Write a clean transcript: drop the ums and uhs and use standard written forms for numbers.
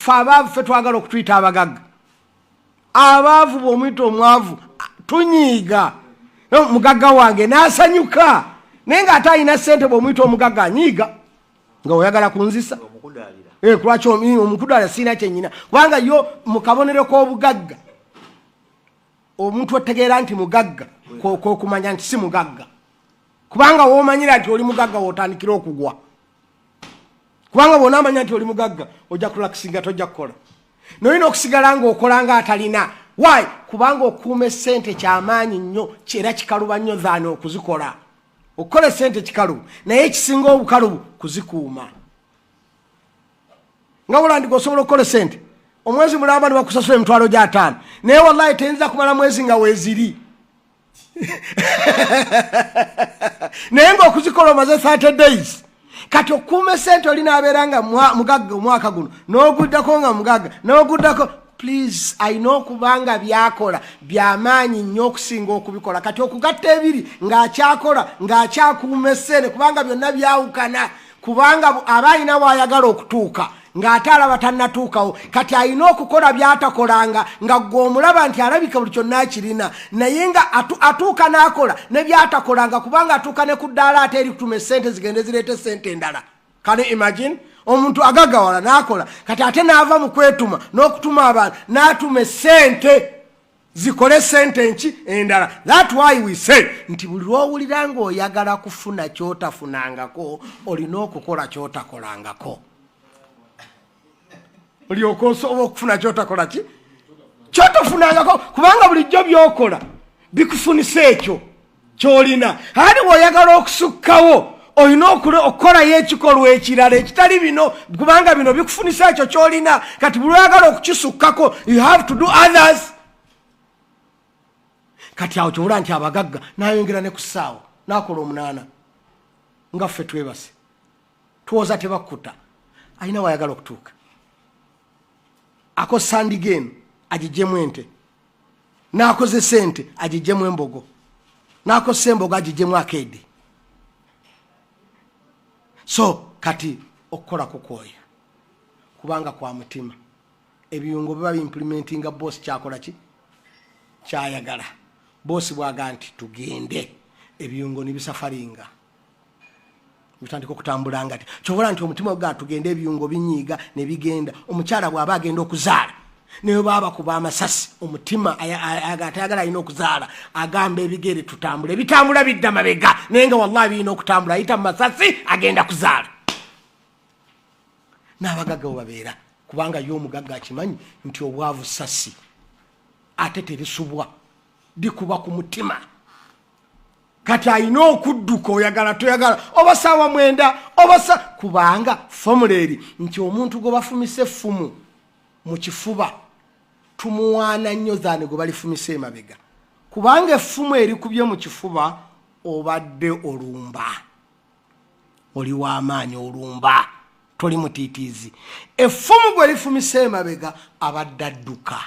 Fabaavu ffe twagala okutuyita abagagga. Abaavu bw'omuyita omwavu tunyiiga. Mugagga wange n'asanyuka. Naye ng'ate alina ssente bw'omuyita omugagga anyiiga. Nga oyagala kunzisa. Kulwaki omukudaalira sirina kyennyina. Kubanga yo mu kabonero k'obugagga omuntu otegeera nti mugagga k'okumanya nti si mugagga. Kubanga w'omanyira nti oli mugagga w'otandikira okugwa. Kubanga bw'onaamanya nti oli mugagga ojja kulakisinga tojja kukola. N'olina okusigala ng'okola ng'atalina. Why? Kubanga okuuma essente ky'amaanyi nnyo era kikaluba nnyo zaani okuzikola. Okukola essente kikalubu naye ekisinga obukalubu kuzikuuma. Nga bulandika osobola okukola essente omwezi mulamba ne bakusasula emitwalo gya 5 naye wallahi teyinza kumala mwezi nga weeziri. Naye ng'okuzikola omaze 30 days. Kati okuuma essente oli n'abeera nga mugagga omwaka guno n'oguddako nga mugagga n'oguddako. Please, I know kubanga byakola byamaanyi nnyo okusinga okubikola. Kati okugatta ebiri ng'akyakola ng'akyakuuma essente kubanga byonna byawukana. Kubanga aba alina w'ayagala okutuuka ng'ate alaba tannatuukawo. Kati alina okukola by'atakolanga nga ggwe omulaba nti alabika buli kyonna akirina naye nga atuuka n'akola ne by'atakolanga kubanga atuuka ne ku ddaala ate eri kutuma essente zigende zireete essente endala. Can you imagine? Omuntu agagawala n'akola kati ate n'ava mu kwetuma n'okutuma abantu n'atuma essente zikole ssente nki endala. That why we say nti buli lw'owulira ng'oyagala kufuna ky'otafunangako olina okukola ky'otakolangako. Olyoka osobola okufuna ky'otakola ki ky'otafunangako kubanga bulijjo by'okola bikufunisa ekyo ky'olina. Ate bw'oyagala okusukkawo olina okukolayo ekikolwa ekirala ekitali bino kubanga bino bikufunisa ekyo ky'olina. Kati buli lw'oyagala okukisukkako you have to do others. Kati awo kyobula nti abagagga n'ayongera ne ku ssaawa n'akola 8 nga ffe twebase tuwoza tebakkuta. Alina wayagala okutuuka. Ako sandigeno agijjemu ente n'akoze ssente agijjemu embogo n'akoze embogo agijjemu akeedi. So kati okukola kukwoya kubanga kwa mutima ebiyungo biba implementinga boss kyakola ki kyayagala. Boss bwaga nti tugende ebiyungo nibisafaringa bitandika okutambulanga ati kyobola nti omutima ogwa tugende ebiyungo binyiiga ne bigenda. Omukyala bw'aba agenda okuzaala naye baba kuba amasasi omutima ayagala alina okuzaala agamba ebigere tutambule bitambula bidda mabega naye nga wallahi birina okutambula ayita mu masasi agenda kuzaala. N'abagagga babeera kubanga yo omugagga akimanyi nti obwavu sasi ate terisubwa dikuba ku mutima. Kati alina okudduka oyagala toyagala oba ssaawa 9 oba kubanga formula eri nti omuntu gwe bafumise effumu mu kifuba tumuwaana nnyo zaani gwe balifumise emabega kubanga effumu erikubye mu kifuba obadde olumba oli w'amaanyi olumba toli mutiitiizi. Effumu gwe lifumise emabega abadde adduka.